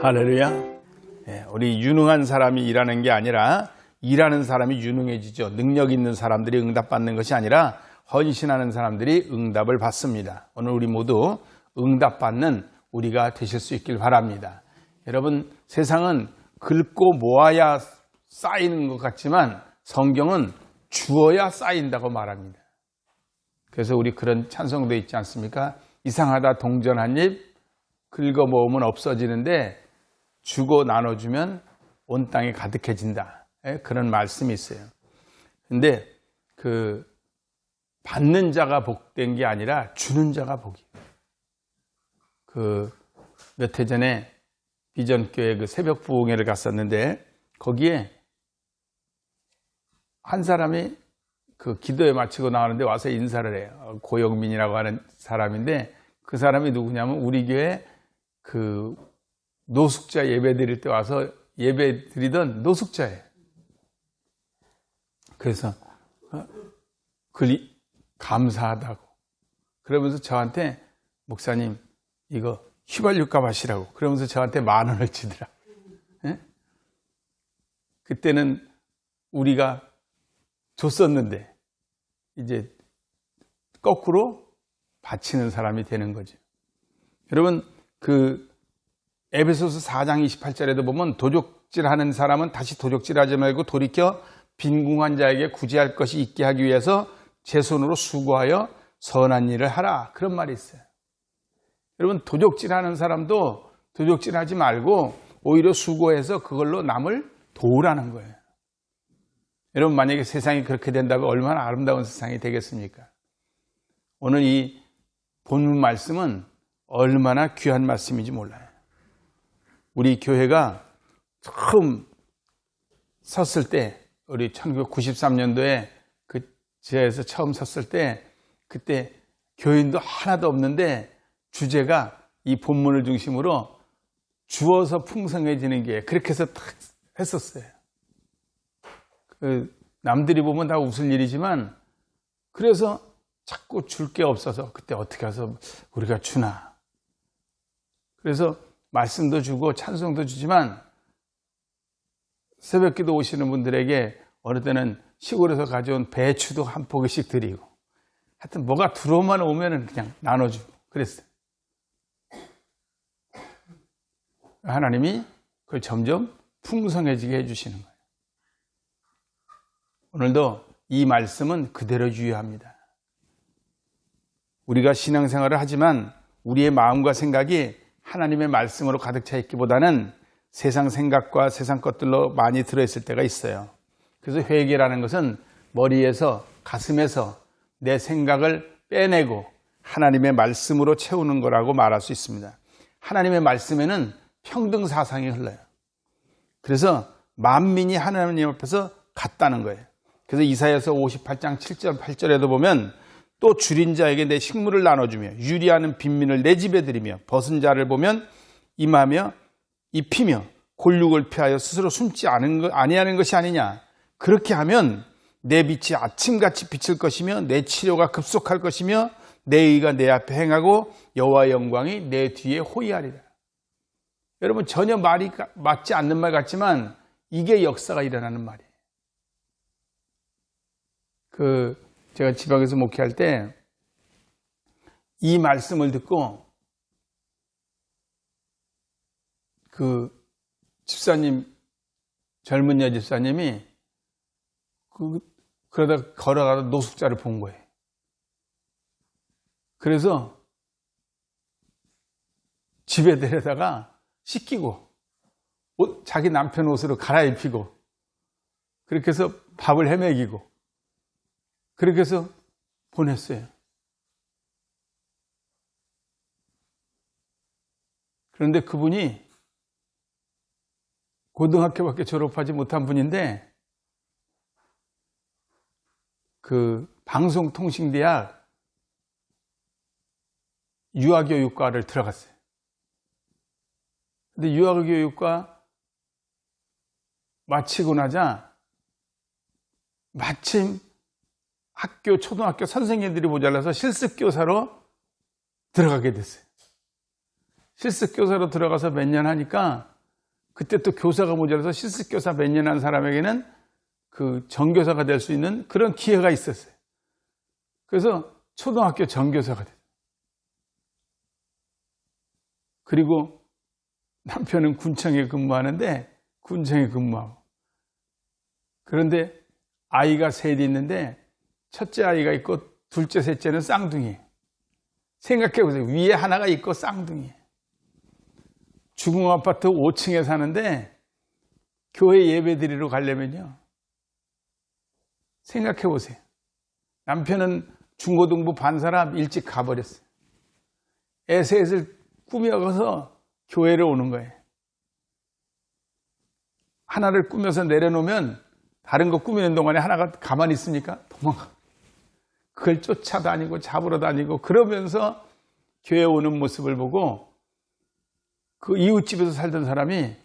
할렐루야. 우리 유능한 사람이 일하는 게 아니라 일하는 사람이 유능해지죠. 능력 있는 사람들이 응답받는 것이 아니라 헌신하는 사람들이 응답을 받습니다. 오늘 우리 모두 응답받는 우리가 되실 수 있길 바랍니다. 여러분, 세상은 긁고 모아야 쌓이는 것 같지만 성경은 주어야 쌓인다고 말합니다. 그래서 우리 그런 찬송도 있지 않습니까? 이상하다 동전 한 입 긁어 모으면 없어지는데 주고 나눠주면 온 땅에 가득해진다. 그런 말씀이 있어요. 근데 그 받는 자가 복된 게 아니라 주는 자가 복이에요. 몇 해 전에 비전교회 그 새벽 부흥회를 갔었는데 거기에 한 사람이 그 기도에 마치고 나오는데 와서 인사를 해요. 고영민이라고 하는 사람인데 그 사람이 누구냐면 우리 교회 그 노숙자 예배 드릴 때 와서 예배 드리던 노숙자예요. 그래서 감사하다고 그러면서 저한테 목사님 이거 휘발유값 하시라고 그러면서 저한테 10,000원을 주더라고요. 예? 그때는 우리가 줬었는데 이제 거꾸로 바치는 사람이 되는 거죠. 여러분 그 에베소서 4장 28절에도 보면 도적질하는 사람은 다시 도적질하지 말고 돌이켜 빈궁한 자에게 구제할 것이 있게 하기 위해서 제 손으로 수고하여 선한 일을 하라. 그런 말이 있어요. 여러분 도적질하는 사람도 도적질하지 말고 오히려 수고해서 그걸로 남을 도우라는 거예요. 여러분 만약에 세상이 그렇게 된다면 얼마나 아름다운 세상이 되겠습니까? 오늘 이 본문 말씀은 얼마나 귀한 말씀인지 몰라요. 우리 교회가 처음 섰을 때 우리 1993년도에 그 지하에서 처음 섰을 때 그때 교인도 하나도 없는데 주제가 이 본문을 중심으로 주어서 풍성해지는 게 그렇게 해서 딱 했었어요. 남들이 보면 다 웃을 일이지만 그래서 자꾸 줄 게 없어서 그때 어떻게 해서 우리가 주나. 그래서 말씀도 주고 찬송도 주지만 새벽기도 오시는 분들에게 어느 때는 시골에서 가져온 배추도 한 포기씩 드리고 하여튼 뭐가 들어오면 오면은 그냥 나눠주고 그랬어요. 하나님이 그걸 점점 풍성해지게 해주시는 거예요. 오늘도 이 말씀은 그대로 유효합니다. 우리가 신앙생활을 하지만 우리의 마음과 생각이 하나님의 말씀으로 가득 차 있기보다는 세상 생각과 세상 것들로 많이 들어있을 때가 있어요. 그래서 회개라는 것은 머리에서 가슴에서 내 생각을 빼내고 하나님의 말씀으로 채우는 거라고 말할 수 있습니다. 하나님의 말씀에는 평등 사상이 흘러요. 그래서 만민이 하나님 앞에서 같다는 거예요. 그래서 이사야서 58장 7절 8절에도 보면 또 줄인 자에게 내 식물을 나눠주며 유리하는 빈민을 내 집에 들이며 벗은 자를 보면 임하며 입히며 골육을 피하여 스스로 숨지 아니하는 것이 아니냐. 그렇게 하면 내 빛이 아침같이 비칠 것이며 내 치료가 급속할 것이며 내 의가 내 앞에 행하고 여호와의 영광이 내 뒤에 호위하리라. 여러분 전혀 말이 맞지 않는 말 같지만 이게 역사가 일어나는 말이에요. 제가 지방에서 목회할 때 이 말씀을 듣고 그 집사님, 젊은 여집사님이 그러다 걸어가다 노숙자를 본 거예요. 그래서 집에 데려다가 씻기고 자기 남편 옷으로 갈아입히고 그렇게 해서 밥을 해먹이고 그렇게 해서 보냈어요. 그런데 그분이 고등학교밖에 졸업하지 못한 분인데 그 방송통신대학 유아교육과를 들어갔어요. 근데 유아교육과 마치고 나자 마침 학교, 초등학교 선생님들이 모자라서 실습교사로 들어가게 됐어요. 실습교사로 들어가서 몇 년 하니까 그때 또 교사가 모자라서 실습교사 몇 년 한 사람에게는 그 전교사가 될 수 있는 그런 기회가 있었어요. 그래서 초등학교 전교사가 됐어요. 그리고 남편은 군청에 근무하는데 군청에 근무하고, 그런데 아이가 셋이 있는데 첫째 아이가 있고 둘째 셋째는 쌍둥이. 생각해보세요. 위에 하나가 있고 쌍둥이. 주공아파트 5층에 사는데 교회 예배 드리러 가려면요, 생각해보세요. 남편은 중고등부 반 사람 일찍 가버렸어요. 애 셋을 꾸며서 교회를 오는 거예요. 하나를 꾸며서 내려놓으면 다른 거 꾸미는 동안에 하나가 가만히 있으니까 도망가. 그걸 쫓아다니고 잡으러 다니고 그러면서 교회 오는 모습을 보고 그 이웃집에서 살던 사람이,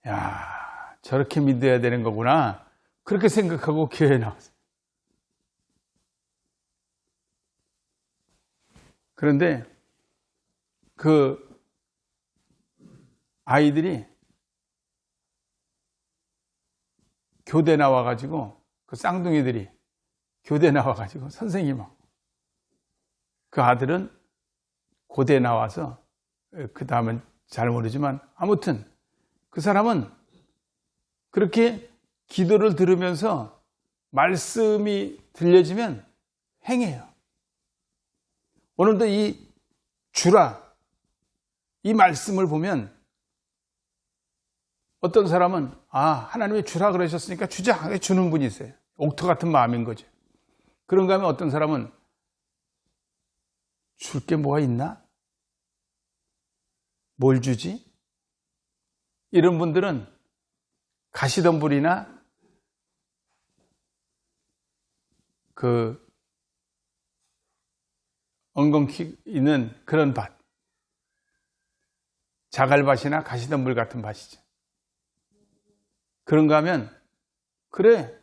야, 저렇게 믿어야 되는 거구나, 그렇게 생각하고 교회에 나왔어요. 그런데 그 아이들이 교대 나와가지고, 그 쌍둥이들이 교대 나와가지고 선생님하고, 그 아들은 고대 나와서, 그 다음은 잘 모르지만 아무튼 그 사람은 그렇게 기도를 들으면서 말씀이 들려지면 행해요. 오늘도 이 주라, 이 말씀을 보면 어떤 사람은, 아, 하나님이 주라 그러셨으니까 주자, 주는 분이 있어요. 옥토 같은 마음인 거죠. 그런가 하면 어떤 사람은 줄 게 뭐가 있나? 뭘 주지? 이런 분들은 가시덤불이나 그 엉겅퀴 있는 그런 밭, 자갈밭이나 가시덤불 같은 밭이죠. 그런가 하면, 그래,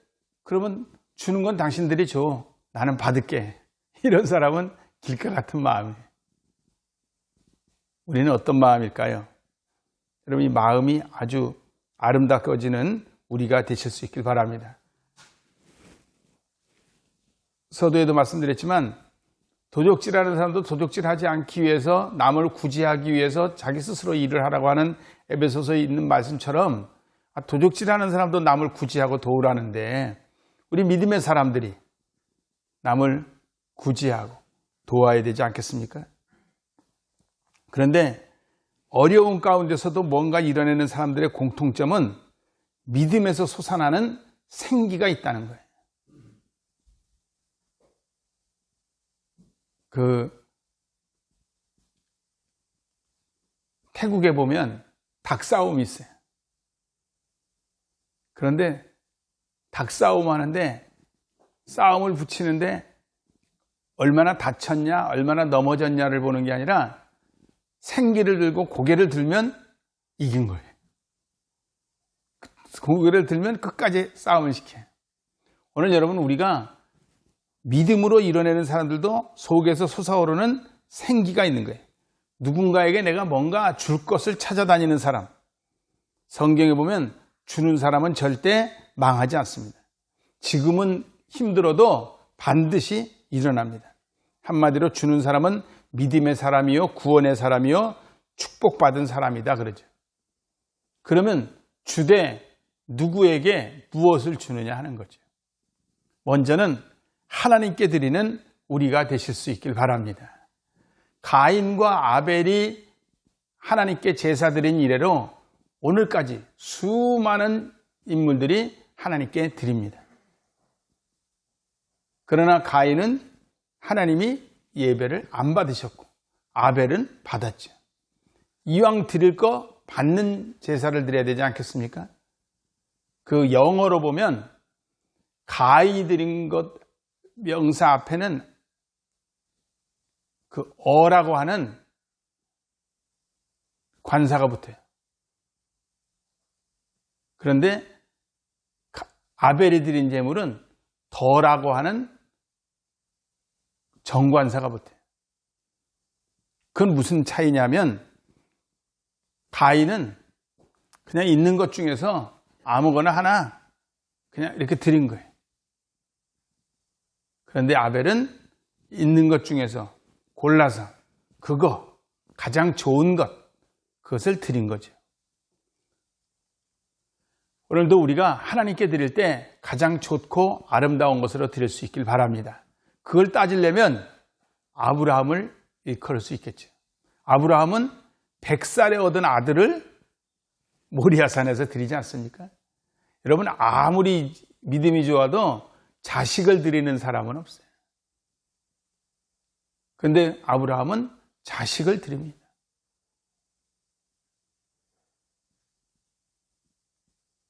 그러면 주는 건 당신들이 줘, 나는 받을게, 이런 사람은 길가 같은 마음이에요. 우리는 어떤 마음일까요? 여러분, 이 마음이 아주 아름다워지는 우리가 되실 수 있길 바랍니다. 서두에도 말씀드렸지만 도적질하는 사람도 도적질하지 않기 위해서, 남을 구제하기 위해서 자기 스스로 일을 하라고 하는 에베소서에 있는 말씀처럼, 도적질하는 사람도 남을 구제하고 도우라는데, 우리 믿음의 사람들이 남을 구제하고 도와야 되지 않겠습니까? 그런데 어려운 가운데서도 뭔가 이뤄내는 사람들의 공통점은 믿음에서 솟아나는 생기가 있다는 거예요. 태국에 보면 닭싸움이 있어요. 그런데 닭싸움 하는데, 싸움을 붙이는데 얼마나 다쳤냐, 얼마나 넘어졌냐를 보는 게 아니라 생기를 들고 고개를 들면 이긴 거예요. 고개를 들면 끝까지 싸움을 시켜요. 오늘 여러분, 우리가 믿음으로 이뤄내는 사람들도 속에서 솟아오르는 생기가 있는 거예요. 누군가에게 내가 뭔가 줄 것을 찾아다니는 사람. 성경에 보면 주는 사람은 절대 망하지 않습니다. 지금은 힘들어도 반드시 일어납니다. 한마디로 주는 사람은 믿음의 사람이요, 구원의 사람이요, 축복받은 사람이다 그러죠. 그러면 주되 누구에게 무엇을 주느냐 하는 거죠. 먼저는 하나님께 드리는 우리가 되실 수 있길 바랍니다. 가인과 아벨이 하나님께 제사 드린 이래로 오늘까지 수많은 인물들이 하나님께 드립니다. 그러나 가인은 하나님이 예배를 안 받으셨고, 아벨은 받았죠. 이왕 드릴 거 받는 제사를 드려야 되지 않겠습니까? 그 영어로 보면 가인이 드린 것 명사 앞에는 그 어라고 하는 관사가 붙어요. 그런데 아벨이 드린 제물은 더라고 하는 정관사가 붙어요. 그건 무슨 차이냐면, 가인은 그냥 있는 것 중에서 아무거나 하나 그냥 이렇게 드린 거예요. 그런데 아벨은 있는 것 중에서 골라서 그거 가장 좋은 것 그것을 드린 거죠. 오늘도 우리가 하나님께 드릴 때 가장 좋고 아름다운 것으로 드릴 수 있길 바랍니다. 그걸 따지려면 아브라함을 일컬을 수 있겠죠. 아브라함은 100살에 얻은 아들을 모리아산에서 드리지 않습니까? 여러분 아무리 믿음이 좋아도 자식을 드리는 사람은 없어요. 그런데 아브라함은 자식을 드립니다.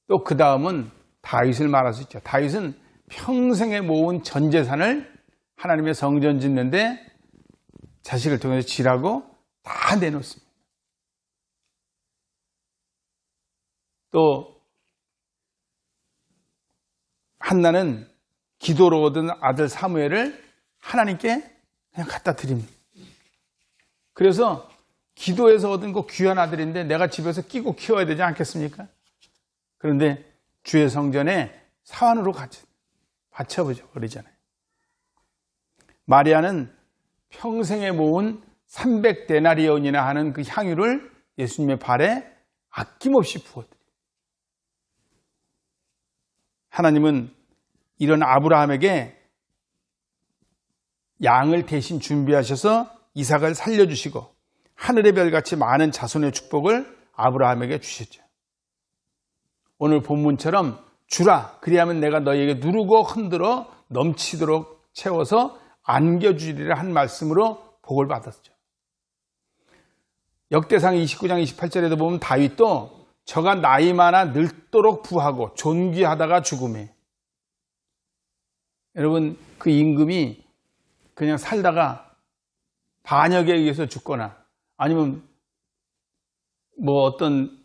또 그 다음은 다윗을 말할 수 있죠. 다윗은 평생에 모은 전 재산을 하나님의 성전 짓는데 자식을 통해서 지라고 다 내놓습니다. 또 한나는 기도로 얻은 아들 사무엘을 하나님께 그냥 갖다 드립니다. 그래서 기도에서 얻은 그 귀한 아들인데 내가 집에서 끼고 키워야 되지 않겠습니까? 그런데 주의 성전에 사환으로 바쳐버리잖아요. 마리아는 평생에 모은 300데나리온이나 하는 그 향유를 예수님의 발에 아낌없이 부어드려요. 하나님은 이런 아브라함에게 양을 대신 준비하셔서 이삭을 살려주시고 하늘의 별같이 많은 자손의 축복을 아브라함에게 주셨죠. 오늘 본문처럼 주라 그리하면 내가 너희에게 누르고 흔들어 넘치도록 채워서 안겨주리라 한 말씀으로 복을 받았죠. 역대상 29장 28절에도 보면 다윗도 저가 나이 많아 늙도록 부하고 존귀하다가 죽음에 여러분 그 임금이 그냥 살다가 반역에 의해서 죽거나 아니면 뭐 어떤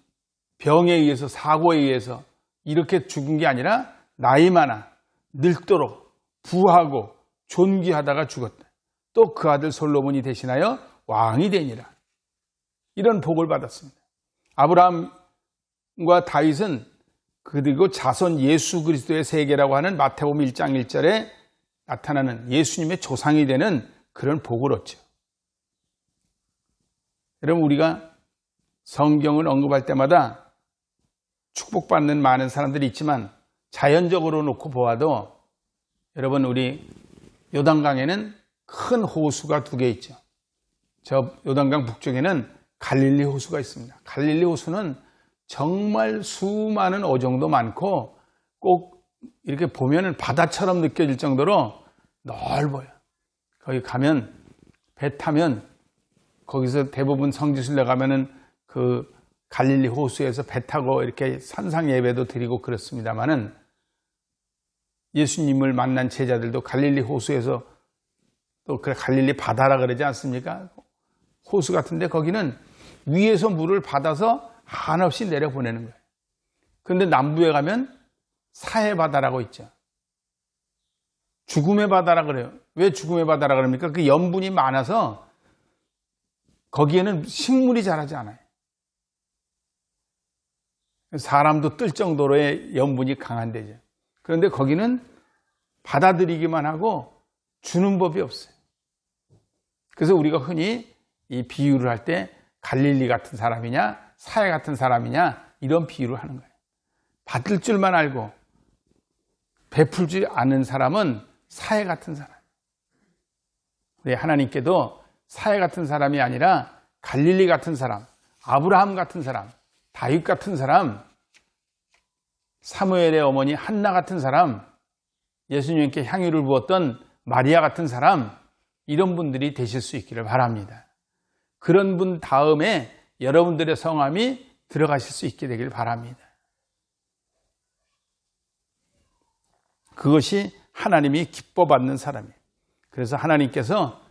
병에 의해서 사고에 의해서 이렇게 죽은 게 아니라 나이 많아 늙도록 부하고 존귀하다가 죽었다. 또 그 아들 솔로몬이 대신하여 왕이 되니라. 이런 복을 받았습니다. 아브라함과 다윗은 그리고 자손 예수 그리스도의 세계라고 하는 마태복음 1장 1절에 나타나는 예수님의 조상이 되는 그런 복을 얻죠. 여러분 우리가 성경을 언급할 때마다 축복받는 많은 사람들이 있지만 자연적으로 놓고 보아도 여러분 우리 요단강에는 큰 호수가 2개 있죠. 저 요단강 북쪽에는 갈릴리 호수가 있습니다. 갈릴리 호수는 정말 수많은 어종도 많고 꼭 이렇게 보면은 바다처럼 느껴질 정도로 넓어요. 거기 가면 배 타면 거기서 대부분 성지순례 가면은 그 갈릴리 호수에서 배 타고 이렇게 산상 예배도 드리고 그렇습니다만은 예수님을 만난 제자들도 갈릴리 호수에서 또 그 갈릴리 바다라 그러지 않습니까? 호수 같은데 거기는 위에서 물을 받아서 한없이 내려보내는 거예요. 그런데 남부에 가면 사해 바다라고 있죠. 죽음의 바다라 그래요. 왜 죽음의 바다라 그럽니까? 그 염분이 많아서 거기에는 식물이 자라지 않아요. 사람도 뜰 정도로의 염분이 강한 데죠. 그런데 거기는 받아들이기만 하고 주는 법이 없어요. 그래서 우리가 흔히 이 비유를 할 때 갈릴리 같은 사람이냐 사해 같은 사람이냐 이런 비유를 하는 거예요. 받을 줄만 알고 베풀지 않은 사람은 사해 같은 사람. 우리 하나님께도 사해 같은 사람이 아니라 갈릴리 같은 사람, 아브라함 같은 사람, 다윗 같은 사람, 사무엘의 어머니 한나 같은 사람, 예수님께 향유를 부었던 마리아 같은 사람, 이런 분들이 되실 수 있기를 바랍니다. 그런 분 다음에 여러분들의 성함이 들어가실 수 있게 되길 바랍니다. 그것이 하나님이 기뻐받는 사람이에요. 그래서 하나님께서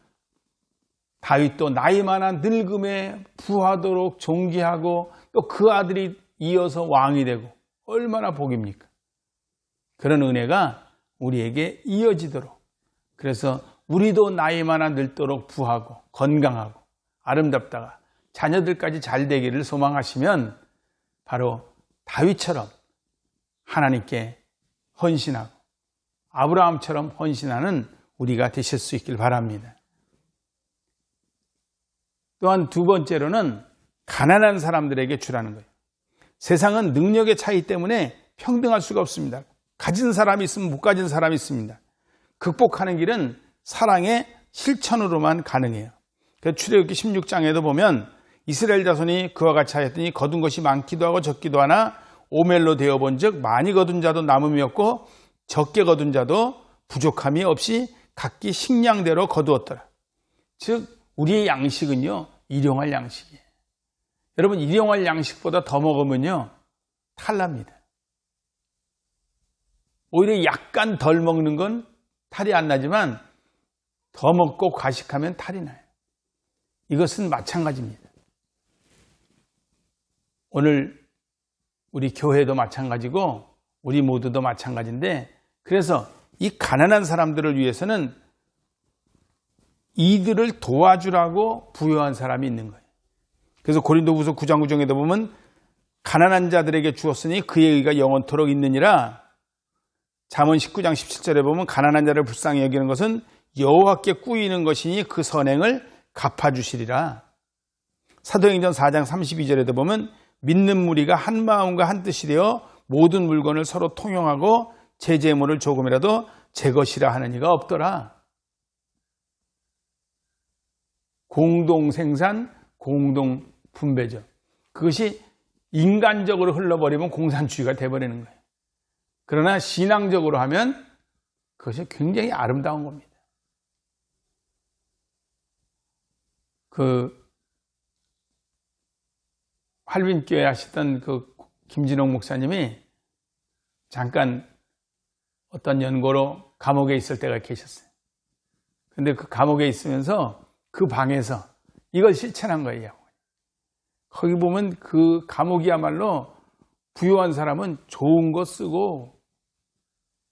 다윗도 나이 많아 늙음에 부하도록 존귀하고 또 그 아들이 이어서 왕이 되고 얼마나 복입니까? 그런 은혜가 우리에게 이어지도록 그래서 우리도 나이 많아 늙도록 부하고 건강하고 아름답다가 자녀들까지 잘 되기를 소망하시면 바로 다윗처럼 하나님께 헌신하고 아브라함처럼 헌신하는 우리가 되실 수 있길 바랍니다. 또한 두 번째로는 가난한 사람들에게 주라는 거예요. 세상은 능력의 차이 때문에 평등할 수가 없습니다. 가진 사람이 있으면 못 가진 사람이 있습니다. 극복하는 길은 사랑의 실천으로만 가능해요. 출애굽기 16장에도 보면 이스라엘 자손이 그와 같이 하였더니 거둔 것이 많기도 하고 적기도 하나 오멜로 되어본 즉 많이 거둔 자도 남음이 없고 적게 거둔 자도 부족함이 없이 각기 식량대로 거두었더라. 즉 우리의 양식은요 일용할 양식이에요. 여러분 일용할 양식보다 더 먹으면요 탈납니다. 오히려 약간 덜 먹는 건 탈이 안 나지만 더 먹고 과식하면 탈이 나요. 이것은 마찬가지입니다. 오늘 우리 교회도 마찬가지고 우리 모두도 마찬가지인데 그래서 이 가난한 사람들을 위해서는 이들을 도와주라고 부여한 사람이 있는 거예요. 그래서 고린도후서 9장 9절에도 보면 가난한 자들에게 주었으니 그의 의가 영원토록 있느니라. 잠언 19장 17절에 보면 가난한 자를 불쌍히 여기는 것은 여호와께 꾸이는 것이니 그 선행을 갚아주시리라. 사도행전 4장 32절에도 보면 믿는 무리가 한 마음과 한 뜻이 되어 모든 물건을 서로 통용하고 제 재물을 조금이라도 제 것이라 하는 이가 없더라. 공동생산, 공동분배죠. 그것이 인간적으로 흘러버리면 공산주의가 돼버리는 거예요. 그러나 신앙적으로 하면 그것이 굉장히 아름다운 겁니다. 활빈교회 하시던 김진홍 목사님이 잠깐 어떤 연고로 감옥에 있을 때가 계셨어요. 근데 그 감옥에 있으면서 그 방에서 이걸 실천한 거예요. 거기 보면 그 감옥이야말로 부유한 사람은 좋은 거 쓰고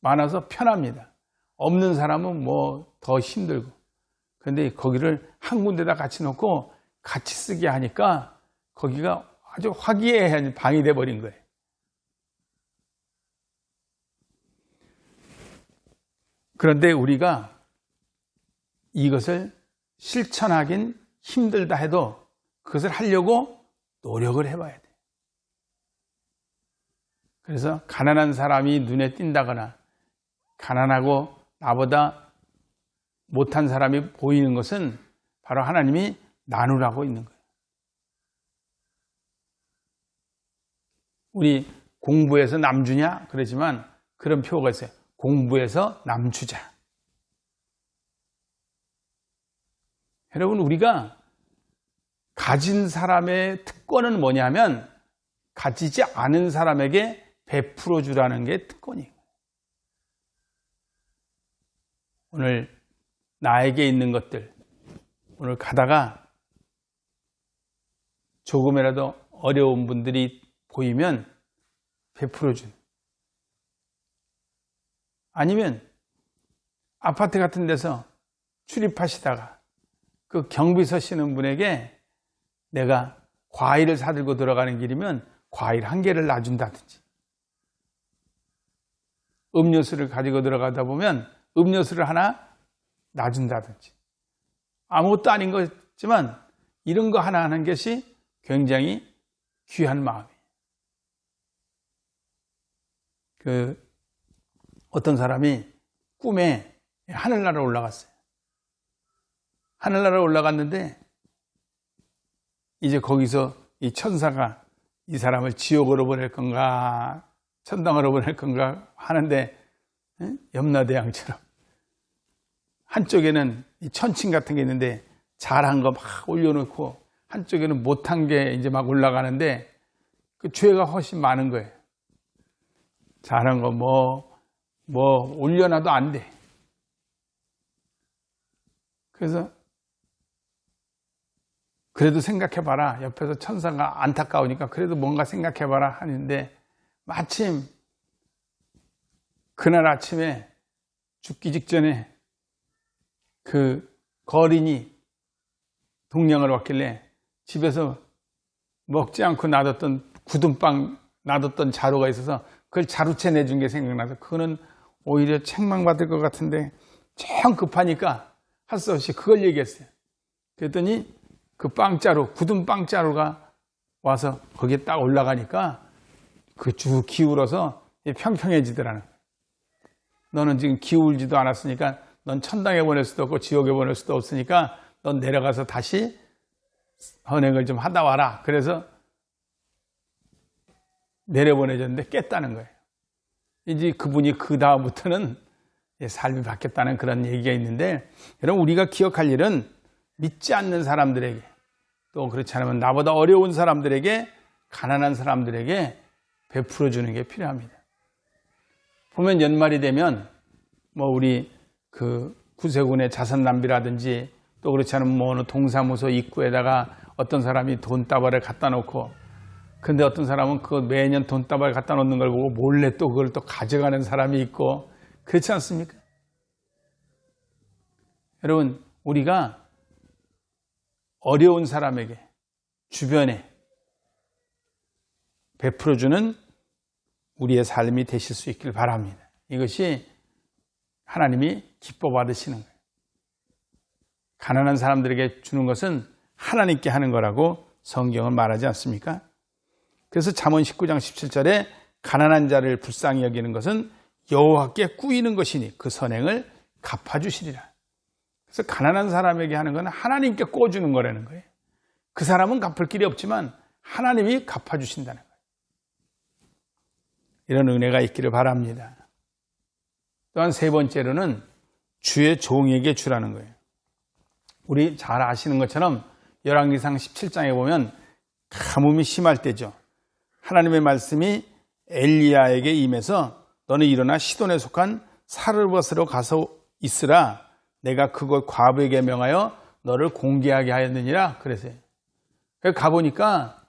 많아서 편합니다. 없는 사람은 뭐 더 힘들고. 그런데 거기를 한 군데다 같이 놓고 같이 쓰게 하니까 거기가 아주 화기애애한 방이 돼버린 거예요. 그런데 우리가 이것을 실천하긴 힘들다 해도 그것을 하려고 노력을 해봐야 돼요. 그래서 가난한 사람이 눈에 띈다거나 가난하고 나보다 못한 사람이 보이는 것은 바로 하나님이 나누라고 있는 거예요. 우리 공부해서 남 주냐? 그러지만 그런 표가 있어요. 공부해서 남 주자. 여러분 우리가 가진 사람의 특권은 뭐냐면 가지지 않은 사람에게 베풀어 주라는 게 특권이에요. 오늘 나에게 있는 것들 오늘 가다가 조금이라도 어려운 분들이 보이면 베풀어 준. 아니면 아파트 같은 데서 출입하시다가 그 경비 서시는 분에게 내가 과일을 사들고 들어가는 길이면 과일 한 개를 놔준다든지 음료수를 가지고 들어가다 보면 음료수를 하나 놔준다든지 아무것도 아닌 거지만 이런 거 하나 하는 것이 굉장히 귀한 마음이에요. 어떤 사람이 꿈에 하늘나라에 올라갔어요. 하늘나라에 올라갔는데 이제 거기서 이 천사가 이 사람을 지옥으로 보낼 건가 천당으로 보낼 건가 하는데 염라대왕처럼 한쪽에는 이 천칭 같은 게 있는데 잘한 거 막 올려놓고 한쪽에는 못한 게 이제 막 올라가는데 그 죄가 훨씬 많은 거예요. 잘한 거 올려놔도 안 돼. 그래서 그래도 생각해봐라. 옆에서 천사가 안타까우니까 그래도 뭔가 생각해봐라 하는데 마침 그날 아침에 죽기 직전에 그 거린이 동양을 왔길래 집에서 먹지 않고 놔뒀던 굳은 빵 놔뒀던 자루가 있어서 그걸 자루채 내준 게 생각나서 그거는 오히려 책망받을 것 같은데 참 급하니까 할 수 없이 그걸 얘기했어요. 그랬더니 그 빵자루, 굳은 빵자루가 와서 거기에 딱 올라가니까 그 쭉 기울어서 평평해지더라는 거예요. 너는 지금 기울지도 않았으니까 넌 천당에 보낼 수도 없고 지옥에 보낼 수도 없으니까 넌 내려가서 다시 헌행을 좀 하다 와라. 그래서 내려보내줬는데 깼다는 거예요. 이제 그분이 그 다음부터는 삶이 바뀌었다는 그런 얘기가 있는데, 여러분 우리가 기억할 일은 믿지 않는 사람들에게, 또 그렇지 않으면 나보다 어려운 사람들에게, 가난한 사람들에게 베풀어 주는 게 필요합니다. 보면 연말이 되면 뭐 우리 그 구세군의 자선 낭비라든지, 또 그렇지 않으면 뭐 어느 동사무소 입구에다가 어떤 사람이 돈다발을 갖다 놓고, 근데 어떤 사람은 그 매년 돈다발 갖다 놓는 걸 보고 몰래 또 그걸 또 가져가는 사람이 있고, 그렇지 않습니까? 여러분, 우리가 어려운 사람에게, 주변에 베풀어주는 우리의 삶이 되실 수 있길 바랍니다. 이것이 하나님이 기뻐 받으시는 거예요. 가난한 사람들에게 주는 것은 하나님께 하는 거라고 성경은 말하지 않습니까? 그래서 잠언 19장 17절에 가난한 자를 불쌍히 여기는 것은 여호와께 꾸이는 것이니 그 선행을 갚아주시리라. 그래서 가난한 사람에게 하는 건 하나님께 꿔주는 거라는 거예요. 그 사람은 갚을 길이 없지만 하나님이 갚아주신다는 거예요. 이런 은혜가 있기를 바랍니다. 또한 세 번째로는 주의 종에게 주라는 거예요. 우리 잘 아시는 것처럼 열왕기상 17장에 보면 가뭄이 심할 때죠. 하나님의 말씀이 엘리야에게 임해서 너는 일어나 시돈에 속한 사르밧으로 가서 있으라. 내가 그곳 과부에게 명하여 너를 공개하게 하였느니라. 그래서요. 가보니까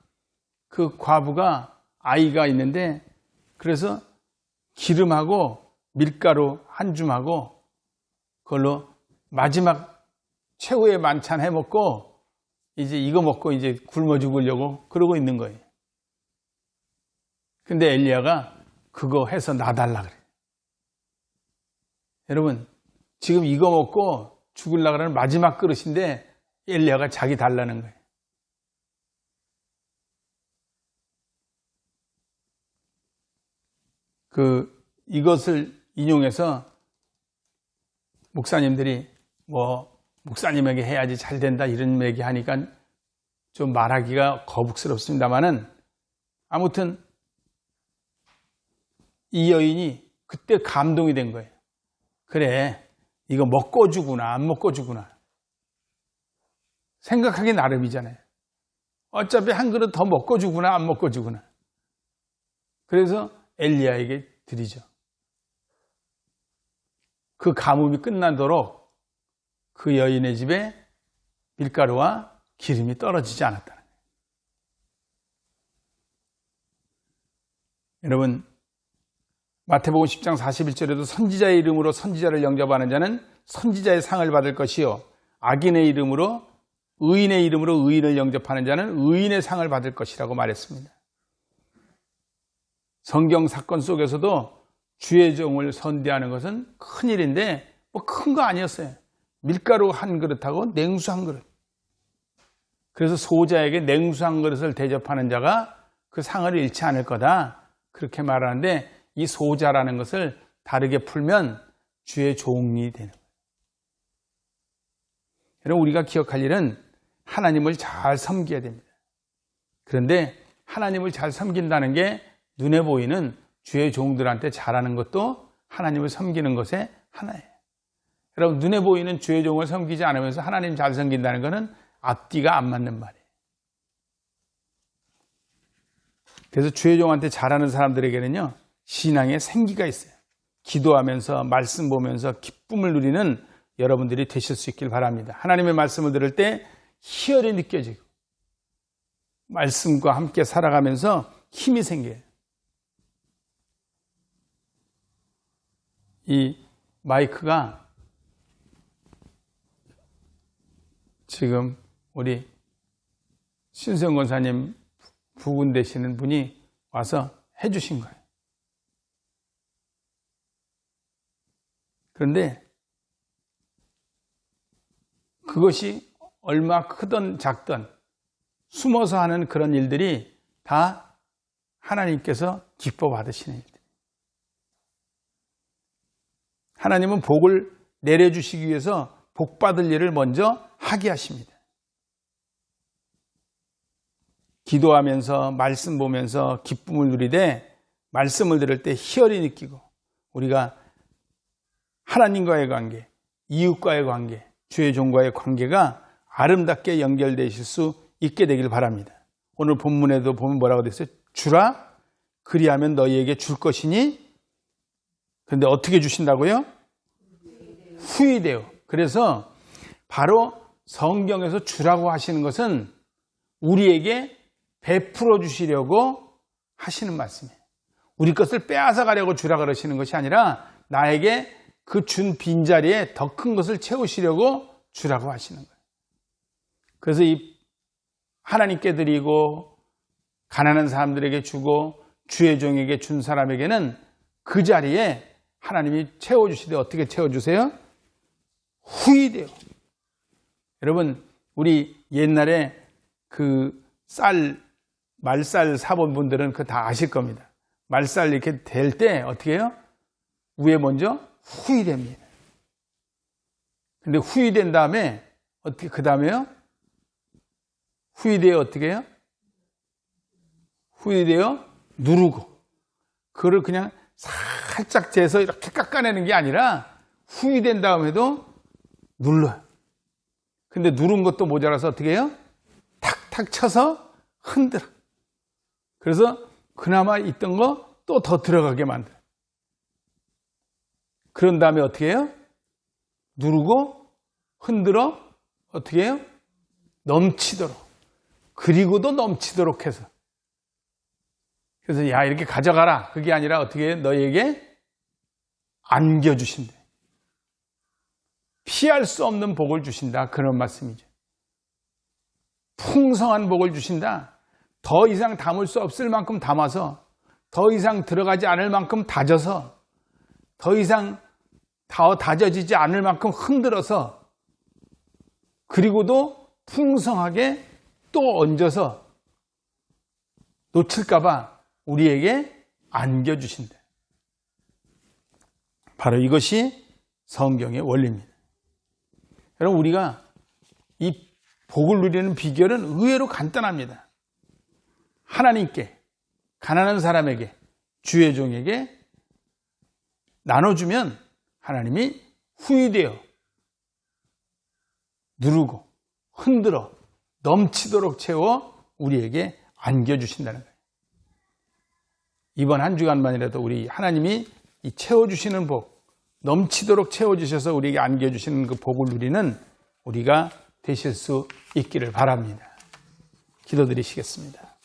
그 과부가 아이가 있는데, 그래서 기름하고 밀가루 한 줌하고 그걸로 마지막 최후의 만찬 해 먹고 이제 이거 먹고 이제 굶어 죽으려고 그러고 있는 거예요. 근데 엘리야가 그거 해서 놔달라 그래요. 여러분, 지금 이거 먹고 죽으려고 하는 마지막 그릇인데 엘리야가 자기 달라는 거예요. 이것을 인용해서 목사님들이 뭐 목사님에게 해야지 잘 된다 이런 얘기 하니까 좀 말하기가 거북스럽습니다만은, 아무튼 이 여인이 그때 감동이 된 거예요. 그래, 이거 먹고 주구나 안 먹고 주구나 생각하기 나름이잖아요. 어차피 한 그릇 더 먹고 주구나 안 먹고 주구나. 그래서 엘리야에게 드리죠. 그 가뭄이 끝나도록 그 여인의 집에 밀가루와 기름이 떨어지지 않았다는 거예요. 여러분, 마태복음 10장 41절에도 선지자의 이름으로 선지자를 영접하는 자는 선지자의 상을 받을 것이요, 악인의 이름으로 의인의 이름으로 의인을 영접하는 자는 의인의 상을 받을 것이라고 말했습니다. 성경 사건 속에서도 주의 종을 선대하는 것은 큰일인데 뭐 큰 거 아니었어요. 밀가루 한 그릇하고 냉수 한 그릇. 그래서 소자에게 냉수 한 그릇을 대접하는 자가 그 상을 잃지 않을 거다, 그렇게 말하는데, 이 소자라는 것을 다르게 풀면 주의 종이 되는 거예요. 여러분, 우리가 기억할 일은 하나님을 잘 섬겨야 됩니다. 그런데 하나님을 잘 섬긴다는 게 눈에 보이는 주의 종들한테 잘하는 것도 하나님을 섬기는 것의 하나예요. 여러분, 눈에 보이는 주의 종을 섬기지 않으면서 하나님 잘 섬긴다는 것은 앞뒤가 안 맞는 말이에요. 그래서 주의 종한테 잘하는 사람들에게는요, 신앙의 생기가 있어요. 기도하면서 말씀 보면서 기쁨을 누리는 여러분들이 되실 수 있길 바랍니다. 하나님의 말씀을 들을 때 희열이 느껴지고 말씀과 함께 살아가면서 힘이 생겨요. 이 마이크가 지금 우리 신성 권사님 부군 되시는 분이 와서 해주신 거예요. 그런데 그것이 얼마 크든 작든 숨어서 하는 그런 일들이 다 하나님께서 기뻐 받으시는 일들. 하나님은 복을 내려주시기 위해서 복 받을 일을 먼저 하게 하십니다. 기도하면서 말씀 보면서 기쁨을 누리되 말씀을 들을 때 희열이 느끼고 우리가 하나님과의 관계, 이웃과의 관계, 주의 종과의 관계가 아름답게 연결되실 수 있게 되길 바랍니다. 오늘 본문에도 보면 뭐라고 되어 있어요? 주라 그리하면 너희에게 줄 것이니. 그런데 어떻게 주신다고요? 후히되어. 그래서 바로 성경에서 주라고 하시는 것은 우리에게 베풀어 주시려고 하시는 말씀이에요. 우리 것을 빼앗아 가려고 주라 그러시는 것이 아니라 나에게 그 준 빈자리에 더 큰 것을 채우시려고 주라고 하시는 거예요. 그래서 이 하나님께 드리고 가난한 사람들에게 주고 주의 종에게 준 사람에게는 그 자리에 하나님이 채워주시되 어떻게 채워주세요? 후히되어. 여러분 우리 옛날에 그 말살 사본분들은 그거 다 아실 겁니다. 말살 이렇게 될 때 어떻게 해요? 위에 먼저 후히됩니다. 근데 후히된 다음에 어떻게 그 다음에요? 후히되어 어떻게 해요? 후히되어 누르고 그거를 그냥 살짝 재서 이렇게 깎아내는 게 아니라 후히된 다음에도 눌러요. 근데 누른 것도 모자라서 어떻게 해요? 탁탁 쳐서 흔들어. 그래서 그나마 있던 거 또 더 들어가게 만들어. 그런 다음에 어떻게 해요? 누르고 흔들어 어떻게 해요? 넘치도록. 그리고도 넘치도록 해서. 그래서 야 이렇게 가져가라. 그게 아니라 어떻게 해요? 너희에게 안겨주신다. 피할 수 없는 복을 주신다. 그런 말씀이죠. 풍성한 복을 주신다. 더 이상 담을 수 없을 만큼 담아서 더 이상 들어가지 않을 만큼 다져서 더 이상 더 다져지지 않을 만큼 흔들어서 그리고도 풍성하게 또 얹어서 놓칠까봐 우리에게 안겨주신다. 바로 이것이 성경의 원리입니다. 여러분 우리가 이 복을 누리는 비결은 의외로 간단합니다. 하나님께, 가난한 사람에게, 주의 종에게 나눠주면 하나님이 후히되어 누르고 흔들어 넘치도록 채워 우리에게 안겨주신다는 거예요. 이번 한 주간만이라도 우리 하나님이 이 채워주시는 복, 넘치도록 채워주셔서 우리에게 안겨주시는 그 복을 누리는 우리가 되실 수 있기를 바랍니다. 기도드리시겠습니다.